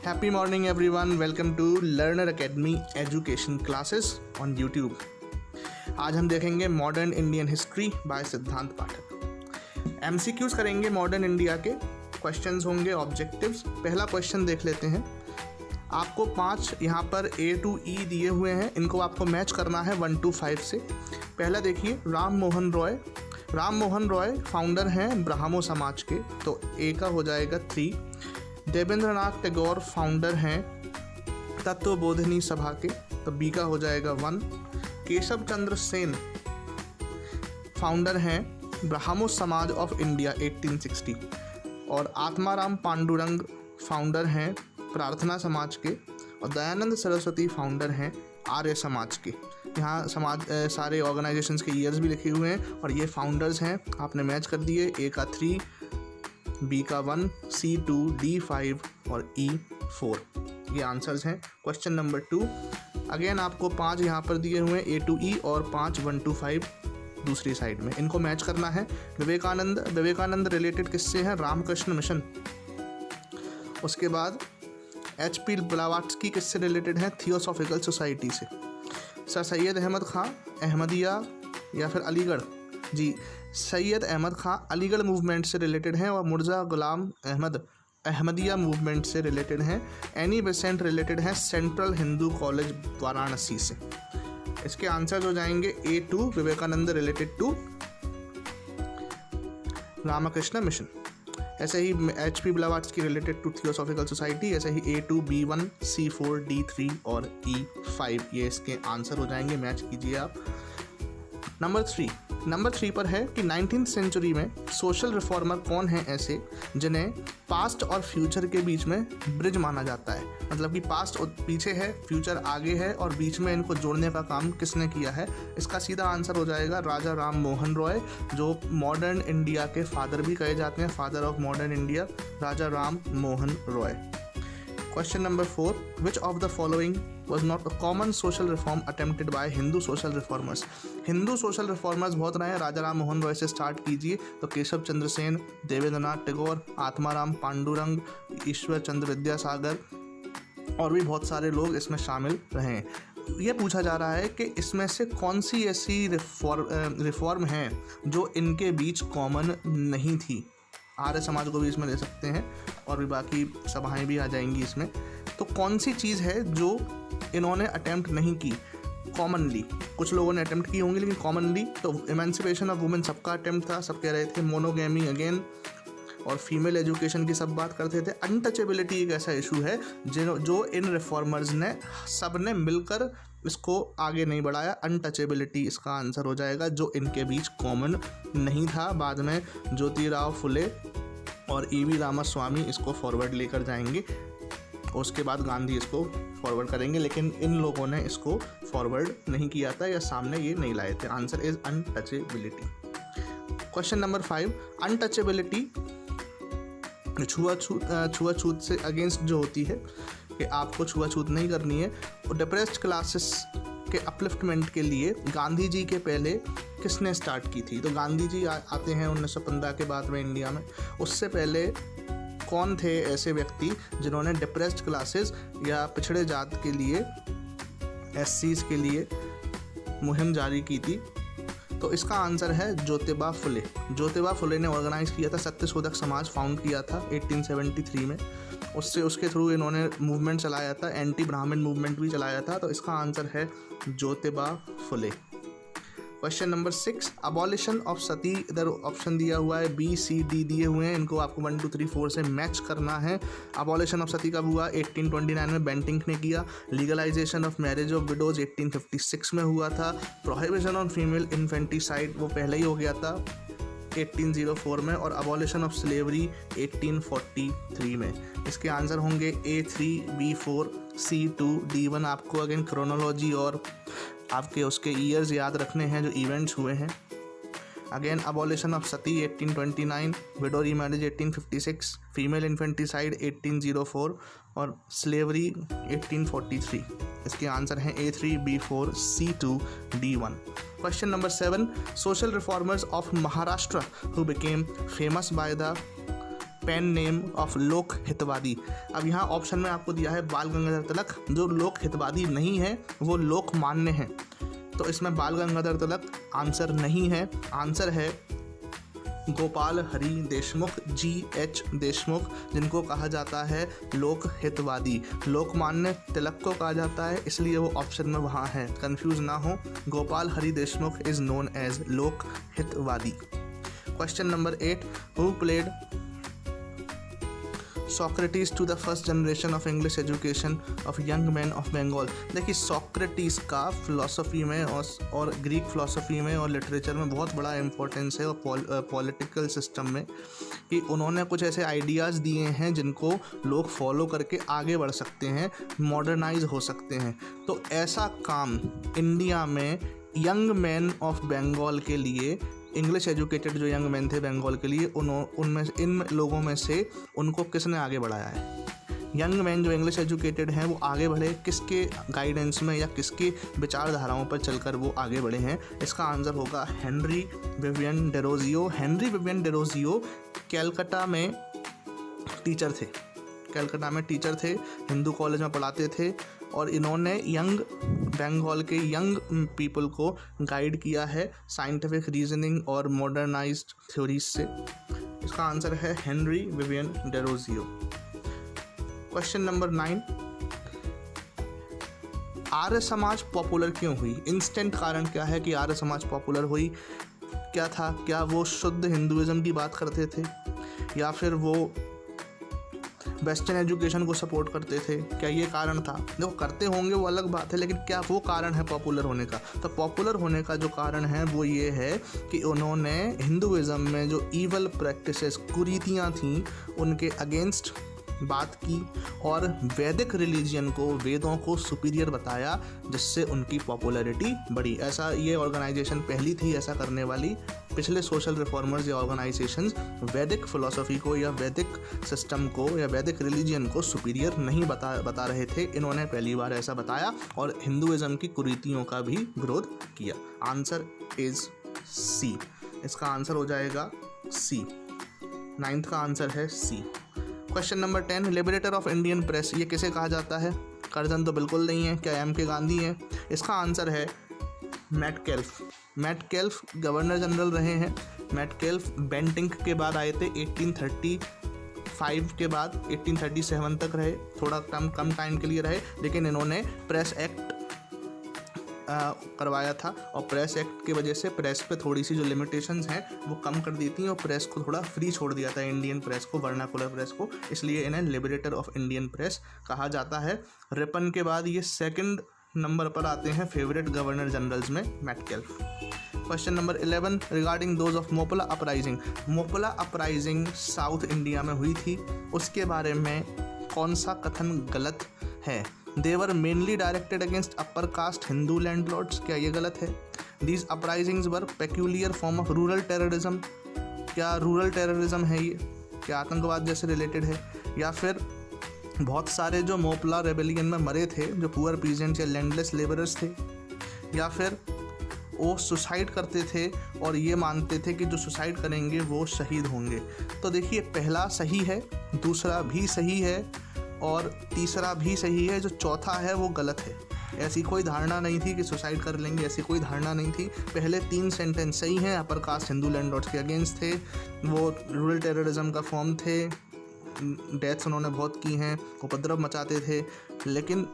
Happy morning everyone, welcome to Learner Academy Education Classes on YouTube। आज हम देखेंगे modern Indian history by सिद्धांत पाठक। MCQs करेंगे modern India के, क्वेश्चंस होंगे ऑब्जेक्टिव्स। पहला क्वेश्चन देख लेते हैं। आपको 5 यहाँ पर A to E दिए हुए हैं, इनको आपको मैच करना है 1 to 5 से। पहला देखिए, राम मोहन रॉय फाउंडर हैं ब्राह्मो समाज के, तो A का हो जाएगा 3। देवेंद्रनाथ टैगोर फाउंडर हैं तत्वबोधिनी सभा के, तो बी का हो जाएगा 1। केशव चंद्र सेन फाउंडर हैं ब्राह्मो समाज ऑफ इंडिया 1860, और आत्माराम पांडुरंग फाउंडर हैं प्रार्थना समाज के, और दयानंद सरस्वती फाउंडर हैं आर्य समाज के। यहाँ समाज सारे ऑर्गेनाइजेशंस के ईयर्स भी लिखे हुए हैं और ये फाउंडर्स हैं, आपने मैच कर दिए। ए का 3, बी का 1, सी 2, डी 5 और ई 4, ये आंसर्स हैं। क्वेश्चन नंबर 2, अगेन आपको 5 यहाँ पर दिए हुए हैं ए टू ई, और 5 1 to 5 दूसरी साइड में, इनको मैच करना है। विवेकानंद रिलेटेड किससे हैं? रामकृष्ण मिशन। उसके बाद HP ब्लावाट्स्की किससे रिलेटेड है? थियोसॉफिकल सोसाइटी से। सर सैयद अहमद खां अहमदिया या फिर अलीगढ़? जी, सैयद अहमद खां अलीगढ़ मूवमेंट से रिलेटेड हैं, और मिर्ज़ा गुलाम अहमद अहमदिया मूवमेंट से रिलेटेड हैं। एनी बेसेंट रिलेटेड हैं सेंट्रल हिंदू कॉलेज वाराणसी से। इसके आंसर हो जाएंगे A2 Vivekananda related to Ramakrishna Mission. ऐसे ही HP Blavatsky related to Theosophical Society, ऐसे ही A2 B1 C4 D3 और E5, ये इसके आंसर हो जाएंगे। मैच कीजिए आप। नंबर 3 पर है कि 19th सेंचुरी में सोशल रिफॉर्मर कौन हैं ऐसे जिन्हें पास्ट और फ्यूचर के बीच में ब्रिज माना जाता है। मतलब कि पास्ट पीछे है, फ्यूचर आगे है, और बीच में इनको जोड़ने का काम किसने किया है? इसका सीधा आंसर हो जाएगा राजा राम मोहन रॉय, जो मॉडर्न इंडिया के फादर भी कहे जाते हैं, father of modern India, Raja Ram Mohan Roy. Question number 4, which of the following was not a common social reform attempted by Hindu social reformers? Hindu social reformers बहुत रहे हैं, राजा राम मोहन रॉय से स्टार्ट कीजिए। तो केशव चंद्र सेन, देवेंद्रनाथ टैगोर, आत्माराम पांडुरंग, ईश्वर चंद्र विद्यासागर और भी बहुत सारे लोग इसमें शामिल रहे हैं। ये पूछा जा रहा है कि इसमें से कौन सी ऐसी रिफॉर्म है जो इनके बीच कॉमन नहीं थी। आर्य समाज को भी इसमें ले सकते हैं, और भी बाकी सभाएं भी आ जाएंगी इसमें। तो कौन सी चीज़ है जो इन्होंने अटेम्प्ट नहीं की कॉमनली? कुछ लोगों ने अटेम्प्ट की होंगी, लेकिन कॉमनली तो इमेंसिपेशन ऑफ वुमेन सबका अटेम्प्ट था। सब कह रहे थे मोनोगेमी अगेन, और फीमेल एजुकेशन की सब बात करते थे। अनटचेबिलिटी एक ऐसा इशू है जो इन रिफॉर्मर्स ने सब ने मिलकर इसको आगे नहीं बढ़ाया। अनटचेबिलिटी इसका आंसर हो जाएगा, जो इनके बीच कॉमन नहीं था। बाद में ज्योतिराव फुले और EV रामास्वामी इसको फॉरवर्ड लेकर जाएंगे, और उसके बाद गांधी इसको फॉरवर्ड करेंगे, लेकिन इन लोगों ने इसको फॉरवर्ड नहीं किया था या सामने ये नहीं लाए थे। Answer is untouchability. Question number 5, untouchability छुआछूत से अगेंस्ट जो होती है कि आपको छुआछूत नहीं करनी है। और डिप्रेस्ड क्लासेस के अपलिफ्टमेंट के लिए गांधी जी के पहले किसने स्टार्ट की थी? तो गांधी जी आते हैं 1915 के बाद में इंडिया में। उससे पहले कौन थे ऐसे व्यक्ति जिन्होंने डिप्रेस्ड क्लासेस या पिछड़े जात के लिए, SCs के लिए मुहिम जारी की थी? तो इसका आंसर है ज्योतिबा फुले। ज्योतिबा फुले ने ऑर्गेनाइज किया था, सत्यशोधक समाज फाउंड किया था 1873 में। उसके थ्रू इन्होंने मूवमेंट चलाया था, एंटी ब्राह्मण मूवमेंट भी चलाया था। तो इसका आंसर है Jyotiba Phule. Question number 6, abolition of सती। इधर ऑप्शन दिया हुआ है B C D दिए हुए हैं, इनको आपको 1 2 3 4 से मैच करना है। अबॉलिशन ऑफ सती कब हुआ? 1829 में बेंटिंक ने किया। Legalisation of marriage of widows 1856 में हुआ था। प्रोहिबिशन ऑन फीमेल इन्फेंटिसाइड वो पहले ही हो गया था 1804 में, और अबॉलिशन ऑफ स्लेवरी 1843 में। इसके आंसर होंगे A3 B4 C2 D1। आपको अगेन क्रोनोलॉजी और आपके उसके ईयर्स याद रखने हैं जो इवेंट्स हुए हैं। Again abolition of Sati 1829, window remarriage 1856, female infanticide 1804 और स्लेवरी 1843। इसके आंसर हैं A3 B4 C2 D1। Question number 7, social reformers of Maharashtra who became famous by the pen name of Lok Hitwadi. अब यहाँ ऑप्शन में आपको दिया है बाल गंगाधर तिलक, जो लोक हितवादी नहीं है वो लोकमान्य है, तो इसमें बाल गंगाधर तिलक आंसर नहीं है। आंसर है गोपाल हरि देशमुख, GH देशमुख, जिनको कहा जाता है लोक हितवादी। लोकमान्य तिलक को कहा जाता है, इसलिए वो ऑप्शन में वहाँ है, कंफ्यूज ना हो। Gopal Hari Deshmukh is known as Lok Hitwadi. Question number 8, who played Socrates to the first generation of English education of young man of Bengal. देखिए सॉक्रेटिस का फिलोसफी में और ग्रीक फिलोसफी में और लिटरेचर में बहुत बड़ा इंपॉर्टेंस है, और पॉलिटिकल सिस्टम में, कि उन्होंने कुछ ऐसे आइडियाज़ दिए हैं जिनको लोग फॉलो करके आगे बढ़ सकते हैं, मॉडर्नाइज हो सकते हैं। तो ऐसा काम इंडिया में यंग मैन ऑफ बंगाल के लिए, इंग्लिश एजुकेटेड जो यंग मैन थे बंगाल के लिए, इन लोगों में से उनको किसने आगे बढ़ाया है? यंग मैन जो इंग्लिश एजुकेटेड हैं वो आगे बढ़े किसके गाइडेंस में या किसके विचारधाराओं पर चलकर वो आगे बढ़े हैं? इसका आंसर होगा Henry Vivian Derozio. Henry Vivian Derozio Calcutta में टीचर थे, हिंदू कॉलेज में पढ़ाते थे, और इन्होंने यंग बंगाल के यंग पीपल को गाइड किया है साइंटिफिक रीजनिंग और मॉडर्नाइज्ड थ्योरीज से। इसका आंसर है Henry Vivian Derozio. Question number 9, Arya Samaj popular क्यों हुई? इंस्टेंट कारण क्या है कि आर्य समाज पॉपुलर हुई? क्या था? क्या वो शुद्ध हिंदुइज्म की बात करते थे, या फिर वो वेस्टर्न एजुकेशन को सपोर्ट करते थे? क्या ये कारण था? देखो करते होंगे वो अलग बात है, लेकिन क्या वो कारण है पॉपुलर होने का? तो पॉपुलर होने का जो कारण है वो ये है कि उन्होंने हिंदुइज्म में जो ईवल प्रैक्टिसेस, कुरीतियाँ थीं, उनके अगेंस्ट बात की और वैदिक रिलीजियन को, वेदों को सुपीरियर बताया, जिससे उनकी पॉपुलैरिटी बढ़ी। ऐसा ये ऑर्गेनाइजेशन पहली थी ऐसा करने वाली। पिछले सोशल रिफॉर्मर्स या ऑर्गेनाइजेशंस वैदिक फ़िलॉसफी को या वैदिक सिस्टम को या वैदिक रिलीजियन को सुपीरियर नहीं बता रहे थे। इन्होंने पहली बार ऐसा बताया और हिंदुइज्म की कुरीतियों का भी विरोध किया। Answer is C. इसका आंसर हो जाएगा सी। 9th का आंसर है C. Question number 10, liberator of Indian press, ये किसे कहा जाता है? कर्जन तो बिल्कुल नहीं है। क्या M.K. गांधी हैं? इसका आंसर है मैटकेल्फ। मैटकेल्फ गवर्नर जनरल रहे हैं। मैटकेल्फ बेंटिंक के बाद आए थे, 1835 के बाद 1837 तक रहे, थोड़ा कम टाइम के लिए रहे, लेकिन इन्होंने प्रेस एक्ट करवाया था, और प्रेस एक्ट की वजह से प्रेस पे थोड़ी सी जो लिमिटेशंस हैं वो कम कर दी थी, और प्रेस को थोड़ा फ्री छोड़ दिया था, इंडियन प्रेस को, वर्नाकुलर प्रेस को, इसलिए इन्हें लिबरेटर ऑफ इंडियन प्रेस कहा जाता है। रिपन के बाद ये 2nd नंबर पर आते हैं फेवरेट गवर्नर जनरल्स में, Metcalfe. Question number 11, regarding those of Moplah uprising. Moplah uprising south India में हुई थी, उसके बारे में कौन सा कथन गलत है? They were mainly directed against upper caste Hindu landlords, क्या ये गलत है? These uprisings were peculiar form of rural terrorism, क्या रूरल टेररिज्म है ये? क्या आतंकवाद जैसे रिलेटेड है? या फिर बहुत सारे जो मोपला रेबेलियन में मरे थे, जो पुअर पीजेंट्स या लैंडलेस लेबरर्स थे, या फिर वो सुसाइड करते थे और ये मानते थे कि जो सुसाइड करेंगे वो शहीद होंगे? तो देखिए पहला सही है, दूसरा भी सही है, और तीसरा भी सही है, जो चौथा है वो गलत है। ऐसी कोई धारणा नहीं थी कि सुसाइड कर लेंगे, ऐसी कोई धारणा नहीं थी। पहले 3 सेंटेंस सही हैं, अपर कास्ट हिंदू लैंडलॉर्ड्स के अगेंस्ट थे, वो रूरल टेररिज्म का फॉर्म थे, डेथ्स उन्होंने बहुत की हैं, उपद्रव मचाते थे, लेकिन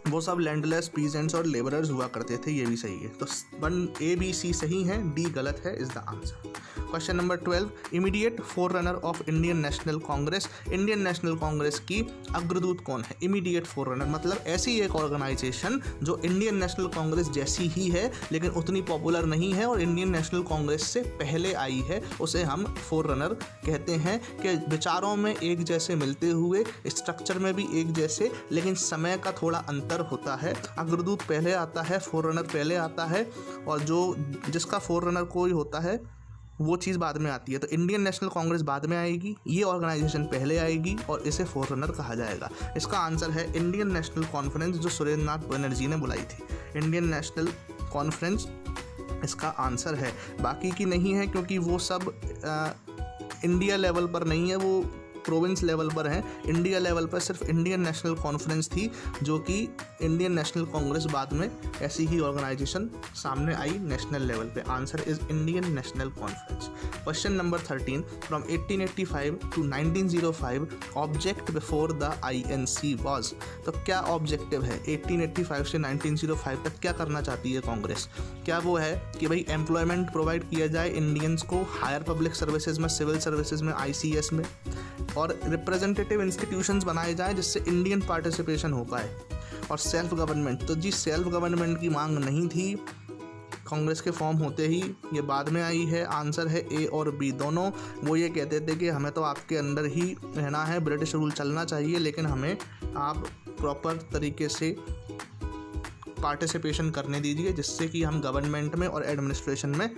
वो सब लैंडलेस पीजेंट्स और लेबरर्स हुआ करते थे, ये भी सही है। तो 1 A B C सही है, D गलत है, is the answer. Question number 12, immediate forerunner of Indian National Congress. Indian National Congress की अग्रदूत कौन है? इमीडिएट फोररनर मतलब ऐसी एक ऑर्गेनाइजेशन जो इंडियन नेशनल कांग्रेस जैसी ही है लेकिन उतनी पॉपुलर नहीं है और इंडियन नेशनल कांग्रेस से पहले आई है, उसे हम फोररनर कहते हैं। कि विचारों में एक जैसे मिलते हुए, स्ट्रक्चर में भी एक जैसे, लेकिन समय का थोड़ा अंतर होता है। अग्रदूत पहले आता है, फोररनर पहले आता है, और जिसका फोररनर कोई होता है वो चीज़ बाद में आती है। तो इंडियन नेशनल कांग्रेस बाद में आएगी, ये ऑर्गेनाइजेशन पहले आएगी और इसे फोररनर कहा जाएगा। इसका आंसर है इंडियन नेशनल कॉन्फ्रेंस, जो सुरेंद्र नाथ बनर्जी ने बुलाई थी। इंडियन नेशनल कॉन्फ्रेंस इसका आंसर है, बाकी की नहीं है, क्योंकि वो सब इंडिया लेवल पर नहीं है, वो प्रोविंस लेवल पर है। इंडिया लेवल पर सिर्फ इंडियन नेशनल कॉन्फ्रेंस थी, जो कि इंडियन नेशनल कांग्रेस बाद में ऐसी ही ऑर्गेनाइजेशन सामने आई नेशनल लेवल पे। Answer is Indian National Conference. Question number 13, from 1885 to 1905 object before the INC was. तो क्या ऑब्जेक्टिव है 1885 से 1905 तक, क्या करना चाहती है कांग्रेस? क्या वो है कि भाई एम्प्लॉयमेंट प्रोवाइड किया जाए इंडियंस को हायर पब्लिक सर्विसेज में, सिविल सर्विसेज में, ICS में, और रिप्रेजेंटेटिव इंस्टीट्यूशंस बनाए जाएं जिससे इंडियन पार्टिसिपेशन हो पाए, और सेल्फ गवर्नमेंट। तो जी सेल्फ गवर्नमेंट की मांग नहीं थी कांग्रेस के फॉर्म होते ही, ये बाद में आई है। आंसर है A और B दोनों। वो ये कहते थे कि हमें तो आपके अंदर ही रहना है, ब्रिटिश रूल चलना चाहिए, लेकिन हमें आप प्रॉपर तरीके से पार्टिसिपेशन करने दीजिए जिससे कि हम गवर्नमेंट में और एडमिनिस्ट्रेशन में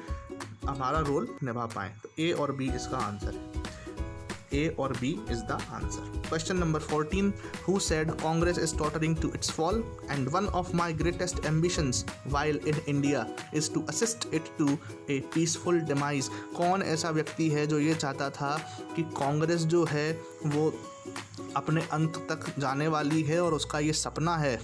हमारा रोल निभा पाएँ। तो A और B इसका आंसर है। A or B is the answer. Question number 14, who said Congress is tottering to its fall and one of my greatest ambitions while in India is to assist it to a peaceful demise। कौन ऐसा व्यक्ति है जो ये चाहता था कि कांग्रेस जो है वो अपने अंत तक जाने वाली है और उसका ये सपना है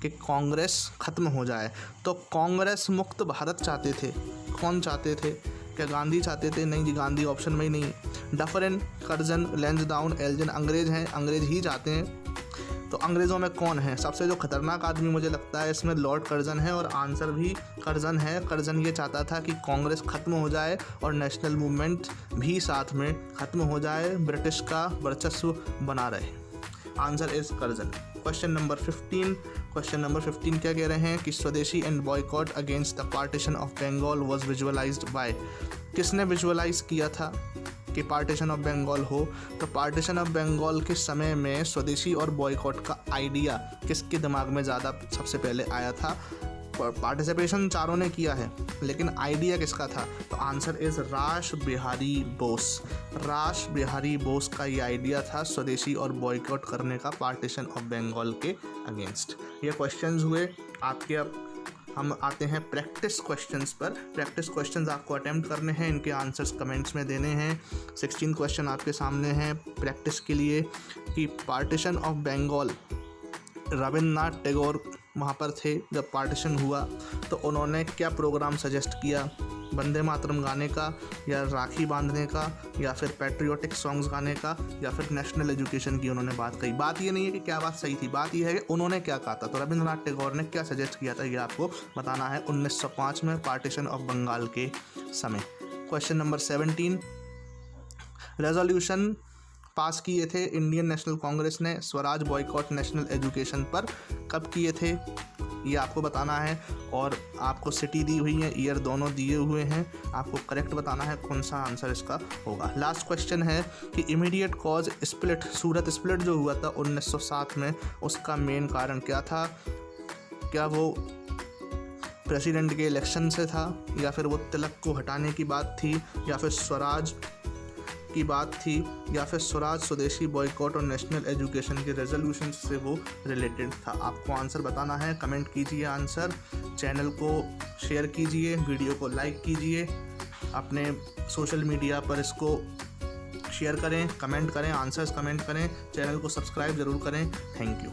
कि कांग्रेस ख़त्म हो जाए? तो कांग्रेस मुक्त भारत चाहते थे। कौन चाहते थे? क्या गांधी चाहते थे? नहीं जी, गांधी ऑप्शन में ही नहीं। डफरिन, कर्जन, लैंसडाउन, एल्जिन अंग्रेज हैं, अंग्रेज ही चाहते हैं। तो अंग्रेज़ों में कौन है? सबसे जो खतरनाक आदमी मुझे लगता है इसमें लॉर्ड कर्जन है, और आंसर भी कर्जन है। कर्जन ये चाहता था कि कांग्रेस ख़त्म हो जाए और नेशनल मूवमेंट भी साथ में ख़त्म हो जाए, ब्रिटिश का वर्चस्व बना रहे। Answer is Curzon. Question number 15, question number 15 क्या कह रहे हैं कि swadeshi and boycott against the partition of Bengal was visualized by. किसने विजुअलाइज किया था कि पार्टीशन ऑफ बंगाल हो? तो पार्टीशन ऑफ बंगाल के समय में स्वदेशी और बॉयकॉट का आइडिया किसके दिमाग में ज़्यादा सबसे पहले आया था? पार्टिसिपेशन चारों ने किया है, लेकिन आइडिया किसका था? तो आंसर इज रास बिहारी बोस। रास बिहारी बोस का ये आइडिया था स्वदेशी और बॉयकॉट करने का पार्टीशन ऑफ बंगाल के अगेंस्ट। ये क्वेश्चंस हुए आपके। अब हम आते हैं प्रैक्टिस क्वेश्चंस पर। प्रैक्टिस क्वेश्चंस आपको अटेम्प्ट करने हैं, इनके आंसर्स कमेंट्स में देने हैं। 16 क्वेश्चन आपके सामने हैं प्रैक्टिस के लिए कि पार्टीशन ऑफ बंगाल, रविन्द्रनाथ टैगोर वहाँ पर थे जब पार्टीशन हुआ, तो उन्होंने क्या प्रोग्राम सजेस्ट किया? वंदे मातरम गाने का, या राखी बांधने का, या फिर पैट्रियोटिक सॉन्ग्स गाने का, या फिर नेशनल एजुकेशन की उन्होंने बात कही। बात ये नहीं है कि क्या बात सही थी, बात ये है कि उन्होंने क्या कहा था। तो रविन्द्रनाथ टैगोर ने क्या सजेस्ट किया था ये आपको बताना है 1905 में पार्टीशन ऑफ बंगाल के समय। क्वेश्चन नंबर 17, रेजोल्यूशन पास किए थे इंडियन नेशनल कांग्रेस ने स्वराज बॉयकॉट नेशनल एजुकेशन पर, कब किए थे ये आपको बताना है, और आपको सिटी दी हुई है, ईयर दोनों दिए हुए हैं, आपको करेक्ट बताना है कौन सा आंसर इसका होगा। लास्ट क्वेश्चन है कि इमीडिएट कॉज स्प्लिट, सूरत स्प्लिट जो हुआ था 1907 में, उसका मेन कारण क्या था? क्या वो प्रेसिडेंट के इलेक्शन से था, या फिर वो तिलक को हटाने की बात थी, या फिर स्वराज की बात थी, या फिर स्वराज, स्वदेशी, बॉयकॉट और नेशनल एजुकेशन के रेजोल्यूशन से वो रिलेटेड था? आपको आंसर बताना है, कमेंट कीजिए आंसर, चैनल को शेयर कीजिए, वीडियो को लाइक कीजिए, अपने सोशल मीडिया पर इसको शेयर करें, कमेंट करें, आंसर्स कमेंट करें, चैनल को सब्सक्राइब ज़रूर करें। Thank you.